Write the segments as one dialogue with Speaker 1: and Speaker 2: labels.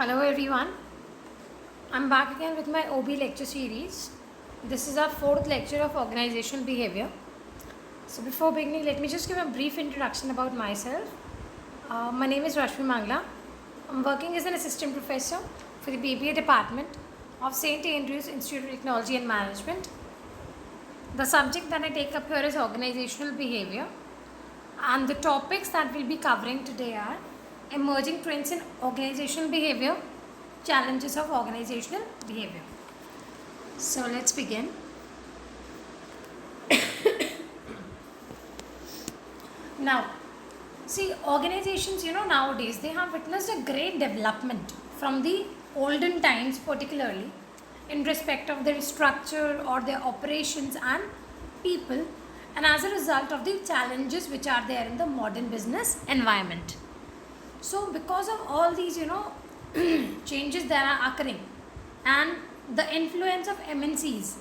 Speaker 1: Hello everyone, I'm back again with my OB lecture series. This is our fourth lecture of organizational behavior. So before beginning, let me just give a brief introduction about myself. My name is Rashmi Mangla. I'm working as an assistant professor for the BBA department of St. Andrews Institute of Technology and Management. The subject that I take up here is organizational behavior, and the topics that we'll be covering today are emerging trends in organizational behavior, challenges of organizational behavior. So let's begin. Now, see, organizations, nowadays they have witnessed a great development from the olden times, particularly in respect of their structure or their operations and people, and as a result of the challenges which are there in the modern business environment. So because of all these changes that are occurring and the influence of MNCs,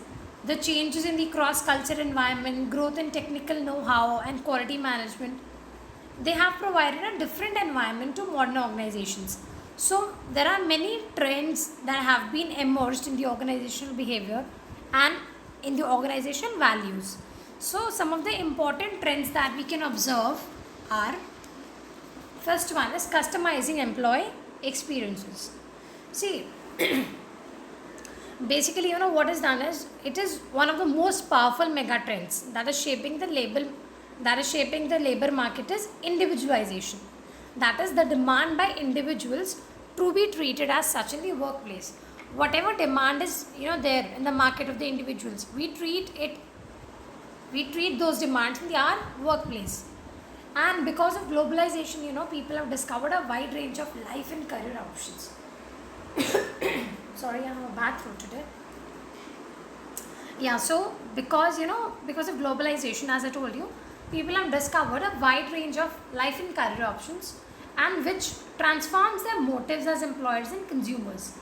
Speaker 1: the changes in the cross culture environment, growth in technical know-how and quality management, they have provided a different environment to modern organizations. So there are many trends that have been emerged in the organizational behavior and in the organization values. So some of the important trends that we can observe are: first one is customizing employee experiences. See, basically, what is done is it is one of the most powerful mega trends that is shaping the labor market is individualization. That is the demand by individuals to be treated as such in the workplace. Whatever demand is there in the market of the individuals, we treat those demands in our workplace. And because of globalization, people have discovered a wide range of life and career options. Sorry, I have a bad throat today. Yeah, so because of globalization, as I told you, people have discovered a wide range of life and career options, and which transforms their motives as employers and consumers.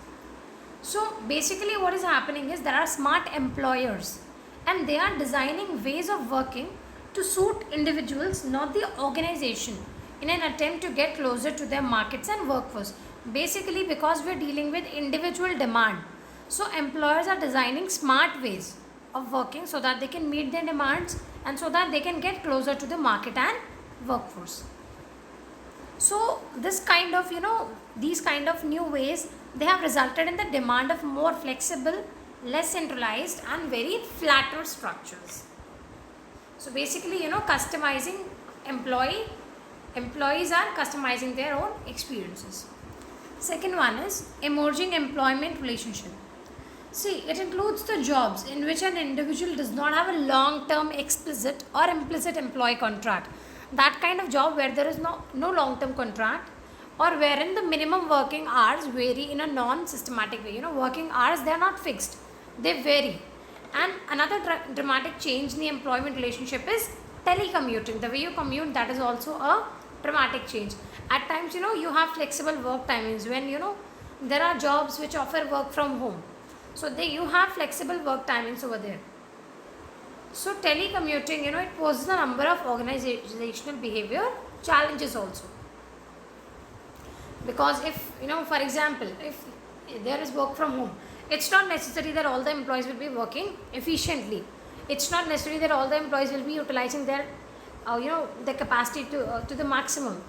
Speaker 1: So basically what is happening is there are smart employers, and they are designing ways of working to suit individuals, not the organization, in an attempt to get closer to their markets and workforce. Basically, because we are dealing with individual demand, so employers are designing smart ways of working so that they can meet their demands and so that they can get closer to the market and workforce. So these kind of new ways, they have resulted in the demand of more flexible, less centralized and very flatter structures. So basically, customizing employees are customizing their own experiences. Second one is emerging employment relationship. See, it includes the jobs in which an individual does not have a long-term explicit or implicit employee contract. That kind of job where there is no long-term contract, or wherein the minimum working hours vary in a non-systematic way. Working hours, they are not fixed, they vary. And another dramatic change in the employment relationship is telecommuting. The way you commute, that is also a dramatic change. At times, you have flexible work timings when, there are jobs which offer work from home. So you have flexible work timings over there. So telecommuting, it poses a number of organizational behavior challenges also. Because if, for example, if there is work from home, it's not necessary that all the employees will be working efficiently. It's not necessary that all the employees will be utilizing their their capacity to the maximum.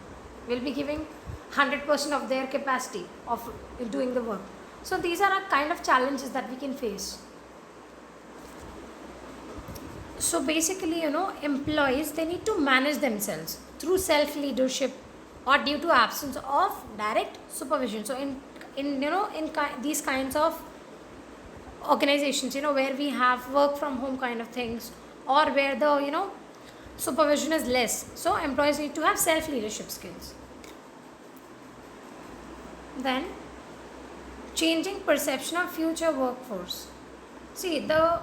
Speaker 1: Will be giving 100% of their capacity of doing the work. So these are a kind of challenges that we can face. So basically, employees, they need to manage themselves through self leadership or due to absence of direct supervision. So these kinds of organizations, where we have work from home kind of things, or where the supervision is less, so employees need to have self leadership skills. Then, changing perception of future workforce. See, the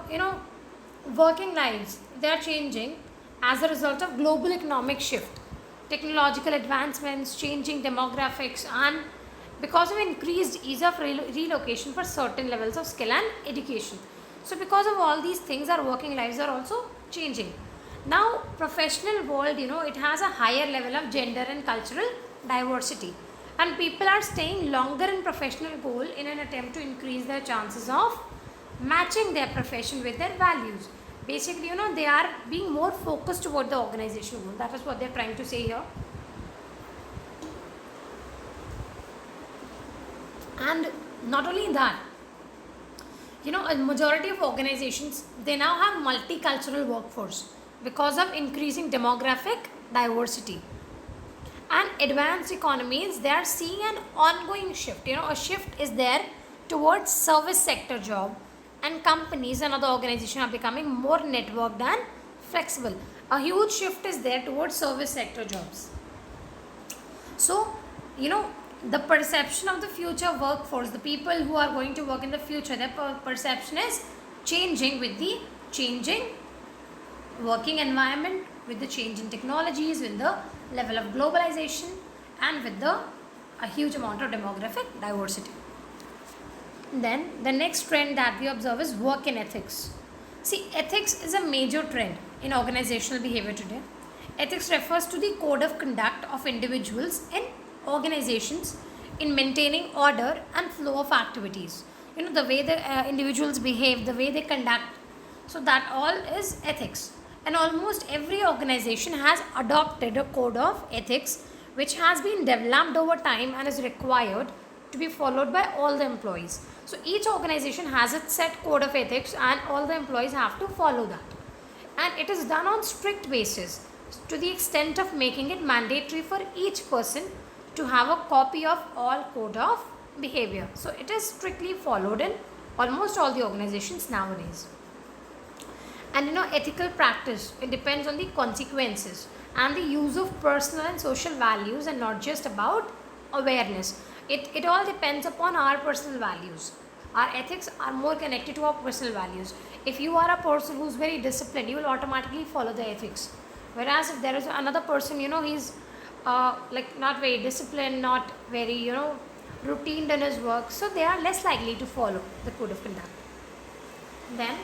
Speaker 1: working lives, they are changing as a result of global economic shift, technological advancements, changing demographics, and because of increased ease of relocation for certain levels of skill and education. So because of all these things, our working lives are also changing. Now, professional world, it has a higher level of gender and cultural diversity. and people are staying longer in professional goal in an attempt to increase their chances of matching their profession with their values. Basically, they are being more focused toward the organizational goal. That is what they're trying to say here. And not only that, a majority of organizations, they now have multicultural workforce because of increasing demographic diversity. And advanced economies, they are seeing an ongoing shift. A shift is there towards service sector job, and companies and other organizations are becoming more networked and flexible. A huge shift is there towards service sector jobs. So, the perception of the future workforce, the people who are going to work in the future, their perception is changing with the changing working environment, with the change in technologies, with the level of globalization, and with a huge amount of demographic diversity. Then the next trend that we observe is work in ethics. See, ethics is a major trend in organizational behavior today. Ethics refers to the code of conduct of individuals in organizations in maintaining order and flow of activities. The way the individuals behave, the way they conduct. So that all is ethics. And almost every organization has adopted a code of ethics which has been developed over time and is required to be followed by all the employees. So each organization has its set code of ethics and all the employees have to follow that. And it is done on strict basis to the extent of making it mandatory for each person to have a copy of all code of behavior. So it is strictly followed in almost all the organizations nowadays. And ethical practice, it depends on the consequences and the use of personal and social values, and not just about awareness. It all depends upon our personal values. Our ethics are more connected to our personal values. If you are a person who's very disciplined, you will automatically follow the ethics. Whereas if there is another person, he's like not very disciplined, not very, routine in his work, so they are less likely to follow the code of conduct. Then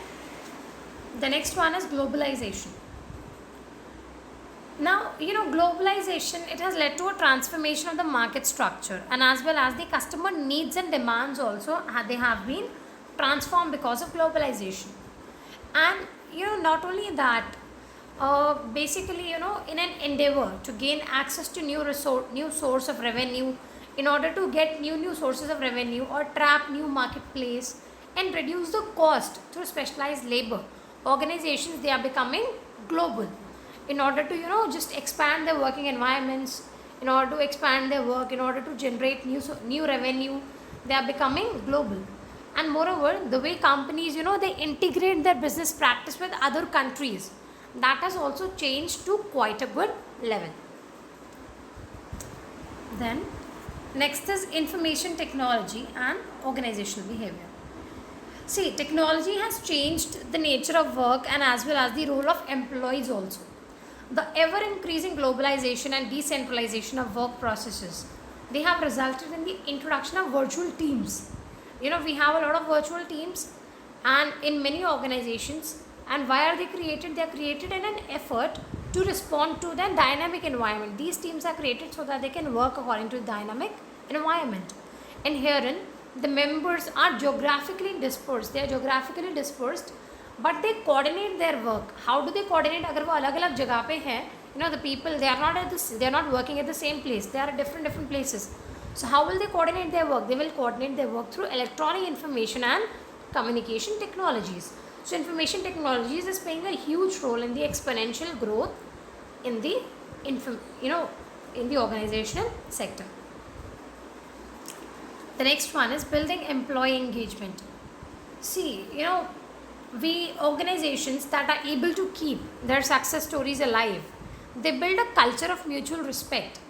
Speaker 1: the next one is globalization. Now, globalization, it has led to a transformation of the market structure, and as well as the customer needs and demands also, they have been transformed because of globalization. And, not only that, basically, in an endeavor to gain access to new source of revenue, in order to get new sources of revenue or trap new marketplace and reduce the cost through specialized labor, organizations, they are becoming global in order to just expand their working environments, in order to expand their work, in order to generate new revenue. They are becoming global. And moreover, the way companies, they integrate their business practice with other countries, that has also changed to quite a good level. Then next is information technology and organizational behavior. See, technology has changed the nature of work and as well as the role of employees also. The ever increasing globalization and decentralization of work processes, they have resulted in the introduction of virtual teams. We have a lot of virtual teams and in many organizations, and why are they created? They are created in an effort to respond to the dynamic environment. These teams are created so that they can work according to the dynamic environment. And herein, the members are geographically dispersed. They are geographically dispersed, but they coordinate their work. How do they coordinate? अगर वो अलग अलग जगह पे हैं, the people, they are not working at the same place. They are at different places. So how will they coordinate their work? They will coordinate their work through electronic information and communication technologies. So information technologies is playing a huge role in the exponential growth in the in the organizational sector. The next one is building employee engagement. See, we organizations that are able to keep their success stories alive, they build a culture of mutual respect,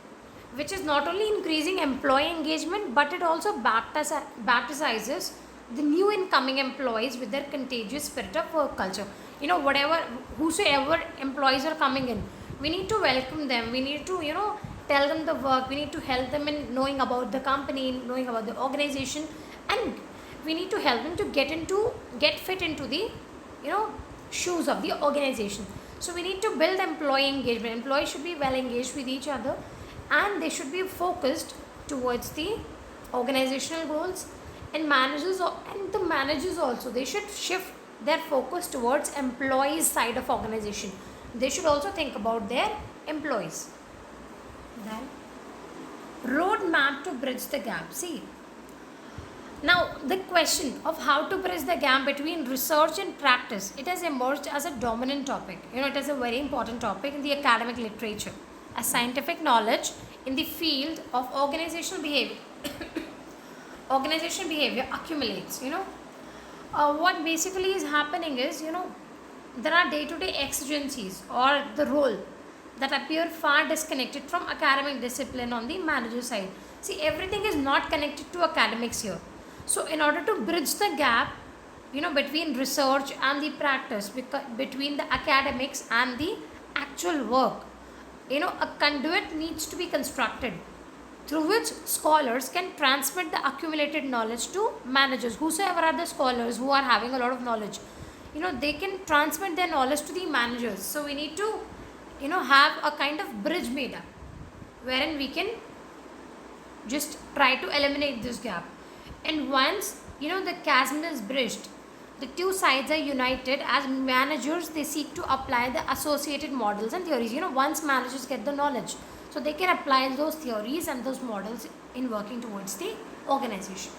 Speaker 1: which is not only increasing employee engagement, but it also baptizes the new incoming employees with their contagious spirit of work culture. Whosoever employees are coming in, we need to welcome them. We need to, tell them the work. We need to help them in knowing about the company, knowing about the organization, and we need to help them to get fit into the, shoes of the organization. So we need to build employee engagement. Employees should be well engaged with each other, and they should be focused towards the organizational goals, and the managers also, they should shift their focus towards employees side of organization. They should also think about their employees. Then roadmap to bridge the gap. See, now the question of how to bridge the gap between research and practice, it has emerged as a dominant topic. It is a very important topic in the academic literature. As scientific knowledge in the field of organizational behavior accumulates, what basically is happening is, there are day-to-day exigencies or the role that appear far disconnected from academic discipline on the manager side. See, everything is not connected to academics here. So in order to bridge the gap, between research and the practice, between the academics and the actual work, a conduit needs to be constructed through which scholars can transmit the accumulated knowledge to managers. Whosoever are the scholars who are having a lot of knowledge, they can transmit their knowledge to the managers. So we need to, have a kind of bridge made up wherein we can just try to eliminate this gap. And once, the chasm is bridged, the two sides are united. As managers, they seek to apply the associated models and theories. Once managers get the knowledge, so they can apply those theories and those models in working towards the organization.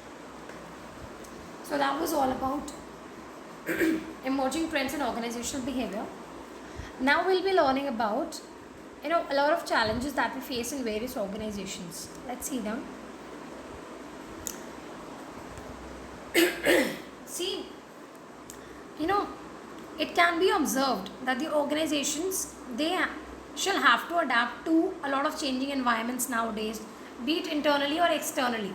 Speaker 1: So that was all about emerging trends in organizational behavior. Now we'll be learning about, a lot of challenges that we face in various organizations. Let's see them. See, it can be observed that the organizations, they shall have to adapt to a lot of changing environments nowadays, be it internally or externally.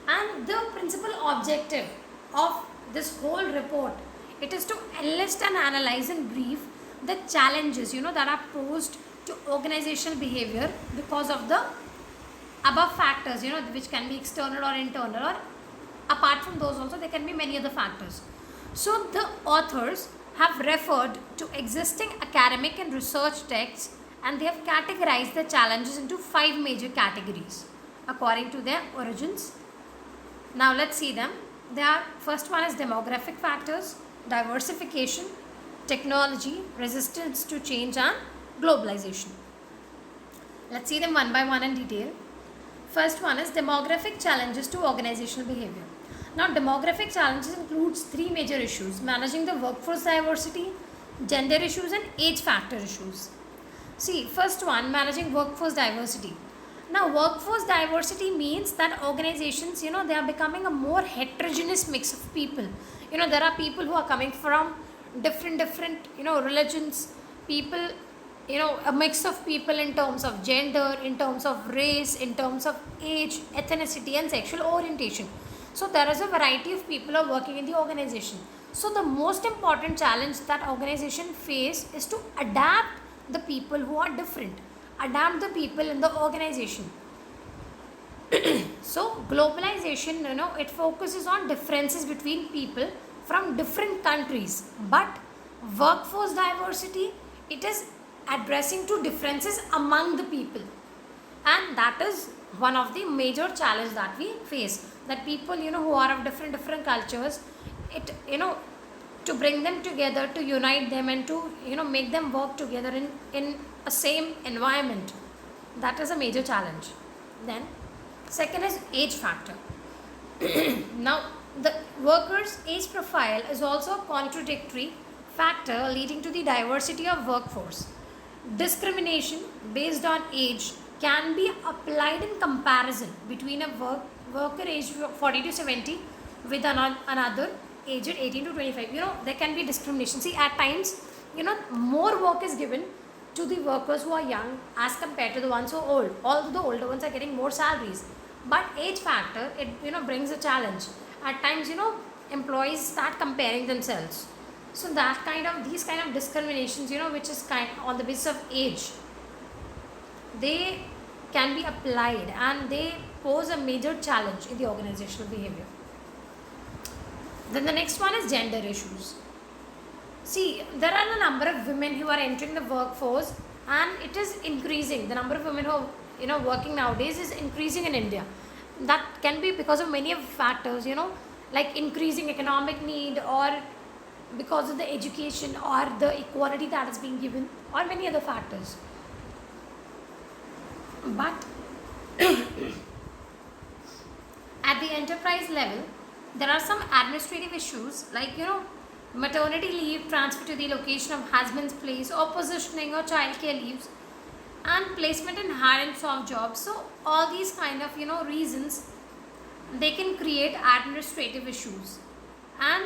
Speaker 1: And the principal objective of this whole report, it is to enlist and analyze and brief the challenges, that are posed to organizational behavior because of the above factors, which can be external or internal, or apart from those also there can be many other factors. So the authors have referred to existing academic and research texts, and they have categorized the challenges into 5 major categories according to their origins. Now let's see them. First one is demographic factors, diversification, technology, resistance to change, and globalization. Let's see them one by one in detail. First one is demographic challenges to organizational behavior. Now, demographic challenges includes 3 major issues: managing the workforce diversity, gender issues, and age factor issues. See, first one, managing workforce diversity. Now, workforce diversity means that organizations, they are becoming a more heterogeneous mix of people. There are people who are coming from different, religions, people, a mix of people in terms of gender, in terms of race, in terms of age, ethnicity, and sexual orientation. So there is a variety of people who are working in the organization. So the most important challenge that organization face is to adapt the people who are different, adapt the people in the organization. So globalization, it focuses on differences between people from different countries, but workforce diversity, it is addressing to differences among the people, and that is one of the major challenges that we face, that people, who are of different cultures, it, to bring them together, to unite them, and to, make them work together in a same environment, that is a major challenge. Then second is age factor. Now the workers' age profile is also a contradictory factor leading to the diversity of workforce. Discrimination based on age can be applied in comparison between a worker aged 40 to 70 with another aged 18 to 25. There can be discrimination. See, at times, more work is given to the workers who are young as compared to the ones who are old. Although the older ones are getting more salaries, but age factor, it brings a challenge. At times, employees start comparing themselves. So these kind of discriminations, which is on the basis of age, they can be applied and they pose a major challenge in the organizational behavior. Then the next one is gender issues. See, there are a number of women who are entering the workforce, and it is increasing. The number of women who are working nowadays is increasing in India, that can be because of many of factors, like increasing economic need, or because of the education or the equality that is being given, or many other factors. But at the enterprise level, there are some administrative issues like, maternity leave, transfer to the location of husband's place, or positioning or childcare leaves, and placement in hard and soft jobs. So all these kind of, reasons, they can create administrative issues. And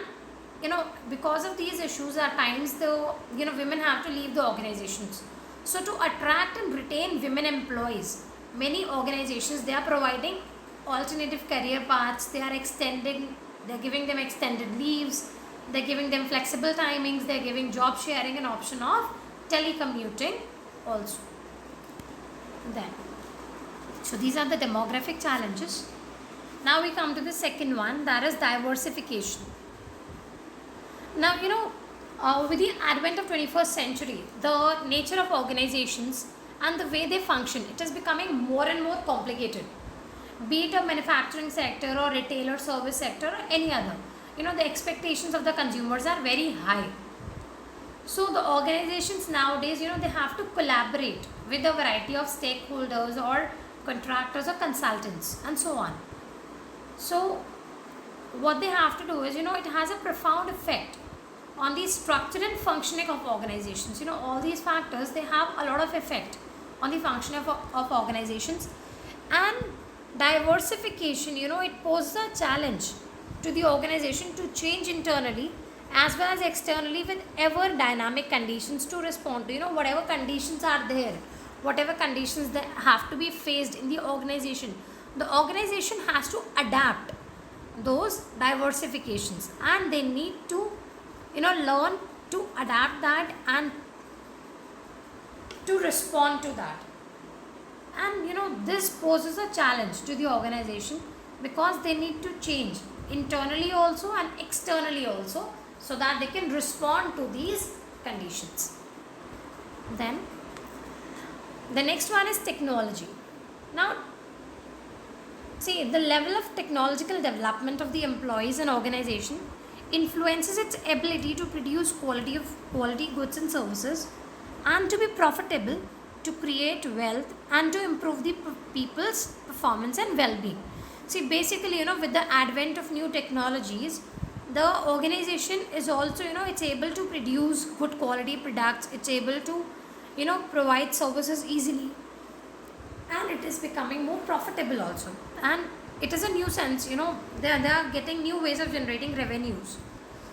Speaker 1: because of these issues, at times the, women have to leave the organizations. So to attract and retain women employees, many organizations, they are providing alternative career paths. They're giving them extended leaves, they're giving them flexible timings, they're giving job sharing and option of telecommuting also. Then, so these are the demographic challenges. Now we come to the second one, that is diversification. Now, with the advent of 21st century, the nature of organizations and the way they function, it is becoming more and more complicated. Be it a manufacturing sector or retail or service sector or any other, the expectations of the consumers are very high. So the organizations nowadays, they have to collaborate with a variety of stakeholders or contractors or consultants and so on. So what they have to do is, it has a profound effect on the structure and functioning of organizations. All these factors, they have a lot of effect on the functioning of organizations. And diversification, it poses a challenge to the organization to change internally as well as externally with ever dynamic conditions to respond to, whatever conditions are there, whatever conditions that have to be faced in the organization. The organization has to adapt those diversifications, and they need to, learn to adapt that and to respond to that. And this poses a challenge to the organization because they need to change internally also and externally also, so that they can respond to these conditions. Then the next one is technology. Now, see, the level of technological development of the employees and organization influences its ability to produce quality goods and services, and to be profitable, to create wealth, and to improve the people's performance and well-being. See, basically, with the advent of new technologies, the organization is also, it's able to produce good quality products, it's able to, provide services easily, and it is becoming more profitable also. And it is a new sense, they are getting new ways of generating revenues.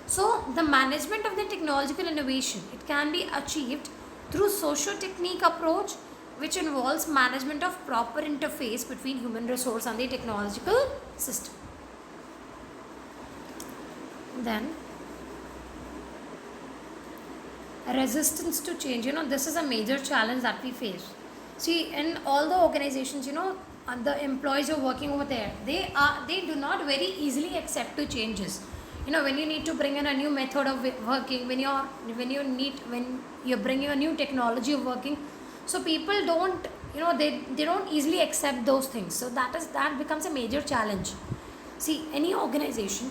Speaker 1: So the management of the technological innovation, it can be achieved through socio-technique approach, which involves management of proper interface between human resource and the technological system. Then resistance to change, this is a major challenge that we face. See, in all the organizations, the employees who are working over there, they do not very easily accept to changes. When you need to bring in a new method of working, when you're bringing a new technology of working, so people don't, they don't easily accept those things. So that becomes a major challenge. See, any organization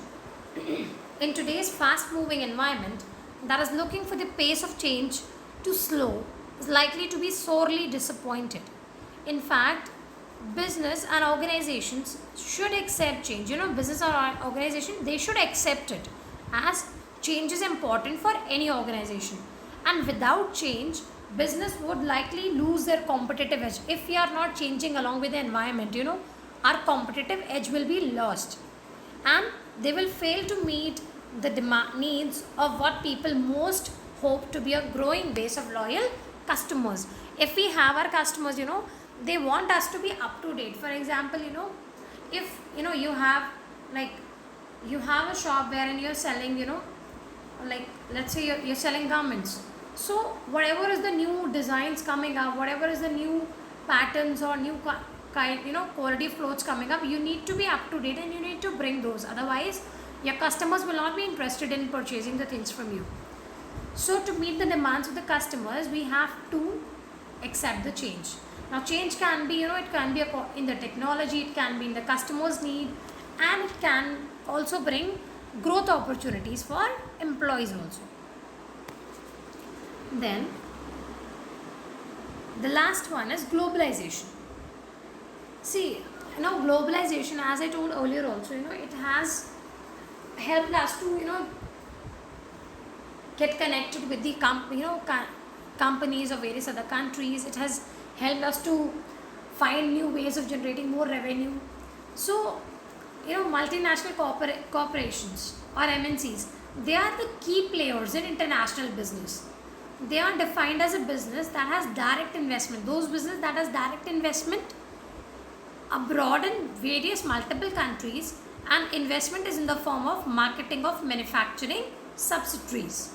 Speaker 1: in today's fast moving environment that is looking for the pace of change to slow is likely to be sorely disappointed. In fact, business and organizations should accept change. Business or organization, they should accept it, as change is important for any organization. And without change, business would likely lose their competitive edge. If we are not changing along with the environment, our competitive edge will be lost, and they will fail to meet the needs of what people most hope to be a growing base of loyal customers. If we have our customers, they want us to be up to date. For example, if you have a shop wherein you're selling, let's say you're selling garments. So whatever is the new designs coming up, whatever is the new patterns or new quality of clothes coming up, you need to be up to date and you need to bring those. Otherwise, your customers will not be interested in purchasing the things from you. So to meet the demands of the customers, we have to accept the change. Now change can be, it can be in the technology, it can be in the customer's need, and it can also bring growth opportunities for employees also. Then the last one is globalization. See, globalization, as I told earlier also, it has helped us to, get connected with the companies of various other countries. It has helped us to find new ways of generating more revenue. So, multinational corporations or MNCs, they are the key players in international business. They are defined as a business that has direct investment. Those business that has direct investment abroad in various multiple countries, and investment is in the form of marketing of manufacturing subsidiaries.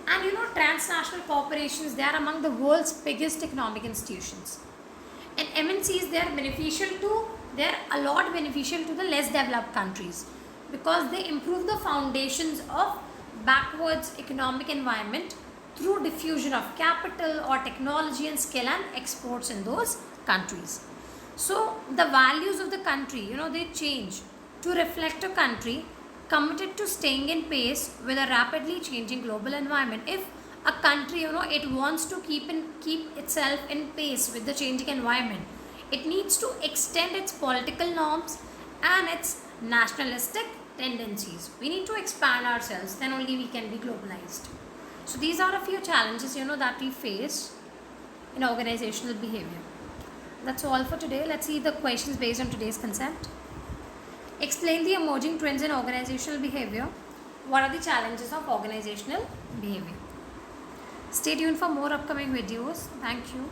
Speaker 1: And transnational corporations, they are among the world's biggest economic institutions. And MNCs, they are a lot beneficial to the less developed countries, because they improve the foundations of backwards economic environment through diffusion of capital or technology and skill and exports in those countries. So the values of the country, they change to reflect a country committed to staying in pace with a rapidly changing global environment. If a country, it wants to keep itself in pace with the changing environment, it needs to extend its political norms and its nationalistic tendencies. We need to expand ourselves, then only we can be globalized. So these are a few challenges, that we face in organizational behavior. That's all for today. Let's see the questions based on today's concept. Explain the emerging trends in organizational behavior. What are the challenges of organizational behavior? Stay tuned for more upcoming videos. Thank you.